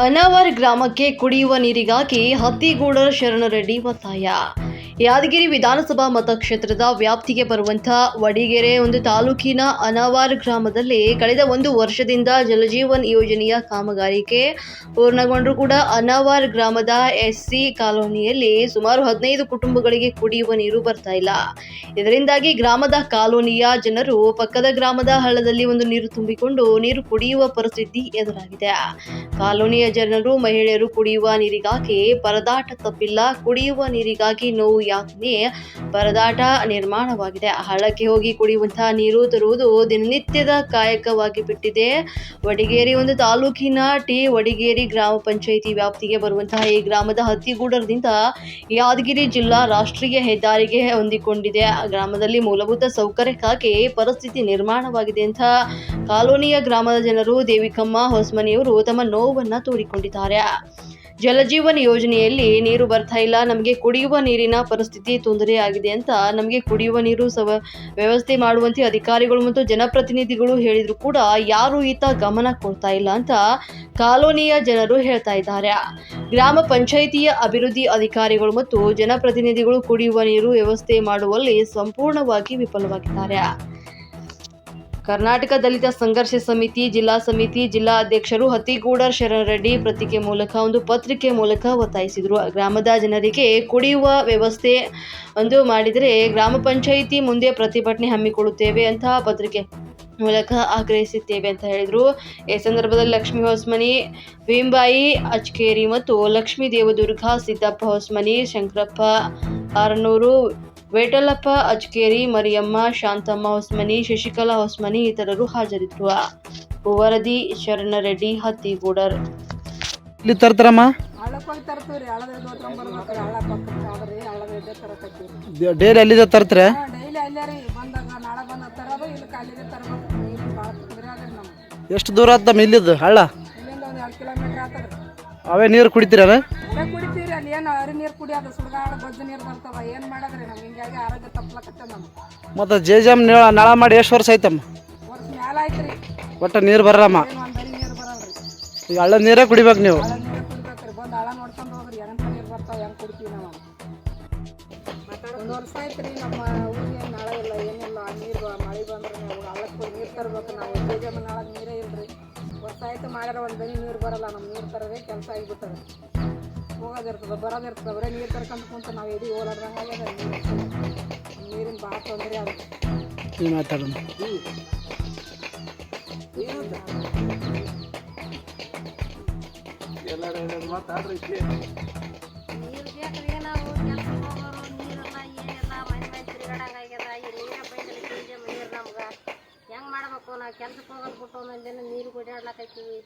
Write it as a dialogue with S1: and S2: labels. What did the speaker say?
S1: ಅನಾವರ್ ಗ್ರಾಮಕ್ಕೆ ಕುಡಿಯುವ ನೀರಿಗಾಗಿ ಹತ್ತಿಗೂಡರ ಶರಣರೆಡ್ಡಿ ಒತ್ತಾಯ. ಯಾದಗಿರಿ ವಿಧಾನಸಭಾ ಮತಕ್ಷೇತ್ರದ ವ್ಯಾಪ್ತಿಗೆ ಬರುವಂತಹ ವಡಿಗೆರೆ ತಾಲೂಕಿನ ಅನಾವರ್ ಗ್ರಾಮದಲ್ಲಿ ಕಳೆದ 1 ವರ್ಷದಿಂದ ಜಲಜೀವನ್ ಯೋಜನೆಯ ಕಾಮಗಾರಿಕೆ ಪೂರ್ಣಗೊಂಡರೂ ಕೂಡ ಅನಾವರ್ ಗ್ರಾಮದ ಎಸ್ಸಿ ಕಾಲೋನಿಯಲ್ಲಿ ಸುಮಾರು 15 ಕುಟುಂಬಗಳಿಗೆ ಕುಡಿಯುವ ನೀರು ಬರ್ತಾ ಇಲ್ಲ. ಇದರಿಂದಾಗಿ ಗ್ರಾಮದ ಕಾಲೋನಿಯ ಜನರು ಪಕ್ಕದ ಗ್ರಾಮದ ಹಳ್ಳದಲ್ಲಿ ನೀರು ತುಂಬಿಕೊಂಡು ನೀರು ಕುಡಿಯುವ ಪರಿಸ್ಥಿತಿ ಎದುರಾಗಿದೆ. ಕಾಲೋನಿಯ ಜನರು, ಮಹಿಳೆಯರು ಕುಡಿಯುವ ನೀರಿಗಾಗಿ ಪರದಾಟ ತಪ್ಪಿಲ್ಲ. ಕುಡಿಯುವ ನೀರಿಗಾಗಿ ನೋವು ಯಾತನೆ, ಪರದಾಟ ನಿರ್ಮಾಣವಾಗಿದೆ. ಹಳ್ಳಕ್ಕೆ ಹೋಗಿ ಕುಡಿಯುವಂತಹ ನೀರು ತರುವುದು ದಿನನಿತ್ಯದ ಕಾಯಕವಾಗಿ ಬಿಟ್ಟಿದೆ. ವಡಿಗೇರಿ ತಾಲೂಕಿನ ವಡಿಗೇರಿ ಗ್ರಾಮ ಪಂಚಾಯಿತಿ ವ್ಯಾಪ್ತಿಗೆ ಬರುವಂತಹ ಈ ಗ್ರಾಮದ ಹತ್ತಿಗೂಡರದಿಂದ ಯಾದಗಿರಿ ಜಿಲ್ಲಾ ರಾಷ್ಟ್ರೀಯ ಹೆದ್ದಾರಿಗೆ ಹೊಂದಿಕೊಂಡಿದೆ. ಗ್ರಾಮದಲ್ಲಿ ಮೂಲಭೂತ ಸೌಕರ್ಯಕ್ಕಾಗಿ ಪರಿಸ್ಥಿತಿ ನಿರ್ಮಾಣವಾಗಿದೆ ಅಂತ ಕಾಲೋನಿಯ ಗ್ರಾಮದ ಜನರು ದೇವಿಕಮ್ಮ ಹೊಸಮನಿಯವರು ತಮ್ಮ ನೋವನ್ನ ತೋಡಿಕೊಂಡಿದ್ದಾರೆ. ಜಲಜೀವನ್ ಯೋಜನೆಯಲ್ಲಿ ನೀರು ಬರ್ತಾ ಇಲ್ಲ, ನಮಗೆ ಕುಡಿಯುವ ನೀರಿನ ಪರಿಸ್ಥಿತಿ ತೊಂದರೆ ಆಗಿದೆ ಅಂತ ನಮಗೆ ಕುಡಿಯುವ ನೀರು ವ್ಯವಸ್ಥೆ ಮಾಡುವಂತೆ ಅಧಿಕಾರಿಗಳು ಮತ್ತು ಜನಪ್ರತಿನಿಧಿಗಳು ಹೇಳಿದ್ರು ಕೂಡ ಯಾರು ಈತ ಗಮನ ಕೊಡ್ತಾ ಇಲ್ಲ ಅಂತ ಕಾಲೋನಿಯ ಜನರು ಹೇಳ್ತಾ ಇದ್ದಾರೆ. ಗ್ರಾಮ ಪಂಚಾಯಿತಿಯ ಅಭಿವೃದ್ಧಿ ಅಧಿಕಾರಿಗಳು ಮತ್ತು ಜನಪ್ರತಿನಿಧಿಗಳು ಕುಡಿಯುವ ನೀರು ವ್ಯವಸ್ಥೆ ಮಾಡುವಲ್ಲಿ ಸಂಪೂರ್ಣವಾಗಿ ವಿಫಲವಾಗಿದ್ದಾರೆ. ಕರ್ನಾಟಕ ದಲಿತ ಸಂಘರ್ಷ ಸಮಿತಿ ಜಿಲ್ಲಾ ಅಧ್ಯಕ್ಷರು ಹತ್ತಿಗೂಡರ್ ಶರಣರೆಡ್ಡಿ ಪತ್ರಿಕೆ ಮೂಲಕ ಒತ್ತಾಯಿಸಿದರು. ಗ್ರಾಮದ ಜನರಿಗೆ ಕುಡಿಯುವ ವ್ಯವಸ್ಥೆ ಮಾಡಿದರೆ ಗ್ರಾಮ ಪಂಚಾಯಿತಿ ಮುಂದೆ ಪ್ರತಿಭಟನೆ ಹಮ್ಮಿಕೊಳ್ಳುತ್ತೇವೆ ಅಂತ ಪತ್ರಿಕೆ ಮೂಲಕ ಆಗ್ರಹಿಸುತ್ತೇವೆ ಅಂತ ಹೇಳಿದರು. ಈ ಸಂದರ್ಭದಲ್ಲಿ ಲಕ್ಷ್ಮೀ ಹೊಸಮನಿ, ಭೀಮಬಾಯಿ ಅಚ್ಕೇರಿ ಮತ್ತು ಲಕ್ಷ್ಮೀ ದೇವದುರ್ಗ, ಸಿದ್ದಪ್ಪ ಹೊಸಮನಿ, ಶಂಕರಪ್ಪ ಆರನೂರು, ವೇಟಲಪ್ಪ ಅಚ್ಕೇರಿ, ಮರಿಯಮ್ಮ, ಶಾಂತಮ್ಮ ಹೊಸಮನಿ, ಶಶಿಕಲಾ ಹೊಸಮನಿ ಇತರರು ಹಾಜರಿದ್ದರು. ವರದಿ ಶರಣರೆಡ್ಡಿ, ಹತ್ತಿಗೂಡರ್.
S2: ಇಲ್ಲಿ ತರ್ತಾರಮ್ಮ ಡೈಲಿ ಅಲ್ಲಿಂದ ತರ್ತಾರೆ. ಎಷ್ಟು ದೂರ ಆತಮ್ಮ ಇಲ್ಲಿದ್ದು ಹಳ್ಳ? ಅವೇ ನೀರು ಕುಡಿತೀರ?
S3: ಕುಡಿತೀರಿ. ಅಲ್ಲಿ ಏನು ಅರಿ ನೀರು ಕುಡಿಯೋದು, ಸುಡ್ಗಾಡ ಬಜ್ಜು ನೀರು ಬರ್ತಾವ. ಏನು ಮಾಡಿದ್ರಿ ನಮ್ಗೆ ಹಿಂಗಾಗಿ ಆರೋಗ್ಯ ತಪ್ಪಲಕತ್ತ ನಮ್ಗೆ.
S2: ಮತ್ತು ಜೇಜಮ್ ನಳ ಮಾಡಿ ಎಷ್ಟು ವರ್ಷ ಆಯ್ತಮ್ಮ?
S3: ವರ್ಷ ಮ್ಯಾಲ ಆಯ್ತ್ರಿ.
S2: ಒಟ್ಟು ನೀರು ಬರಲ್ಲಮ್ಮ?
S3: ಒಂದರಿ ನೀರು ಬರಲ್ರಿ.
S2: ಈಗ ಹಳ್ಳ ನೀರೇ ಕುಡಿಬೇಕು ನೀವು?
S3: ಹಳ್ಳ ನೀರೇ ಕುಡಿಬೇಕ್ರಿ. ಬಂದು ಹಳ್ಳ ನೋಡ್ಕೊಂಡು ಹೋಗ್ರಿ, ಏನಂತ ನೀರು ಬರ್ತಾವ, ಹೆಂಗೆ ಕುಡಿತೀವಿ ನಾವು. 1 ವರ್ಷ ಆಯ್ತ್ರಿ ನಮ್ಮ ಊರಿಗೆ ನಾಳ ಇಲ್ಲ, ಏನಿಲ್ಲ. ನೀರು ಮಳೆ ಬಂದ್ರೆ ನಾವು ಹಳ್ಳಕ್ಕೆ ಹೋಗಿ ನೀರು ತರಬೇಕು. ನಾವು ಜೇಜಮ್ಮ ನಾಳಗೆ ನೀರೇ ಇಲ್ರಿ. ವರ್ಷ ಆಯ್ತು ಮಾಡ್ಯಾರ, ಒಂದು ಬರೀ ನೀರು ಬರಲ್ಲ. ನಮ್ಮ ನೀರು ತರೋದೇ ಕೆಲಸ ಆಗಿಬಿಟ್ಟದೆ. ಹೋಗೋದಿರ್ತದೆ, ಬರೋದಿರ್ತದೆ. ಬರೀ ನೀರು ತರ್ಕೊಂಡು ಕುಂತು ನಾವು ಎಲ್ಲಿ ಓಲಾಡ್ದಂಗೆ ಆಗ್ಯದ. ನೀರಿನ ಭಾಳ ತೊಂದರೆ ಆಗುತ್ತೆ.
S2: ಮಾತಾಡೋಣ.
S4: ನೀರು ಬೇಕ್ರಿ. ನಾವು ಕೆಲಸಕ್ಕೆ ಹೋಗೋರು ನೀರೆಲ್ಲ ಏನೆಲ್ಲ ಮನೆ ತಿರುಗಾಡಂಗಾಗ್ಯದ. ಈ ನೀರೇ ಬೈದ್ರೆ ನೀರು ನಮ್ಗೆ ಹೆಂಗೆ ಮಾಡ್ಬೇಕು? ನಾವು ಕೆಲ್ಸಕ್ಕೆ ಹೋಗೋದು ಬಿಟ್ಟು ಒಂದೊಂದಿನ ನೀರು ಕುಡಿಯಾಡ್ಲಕೈತೀವಿ.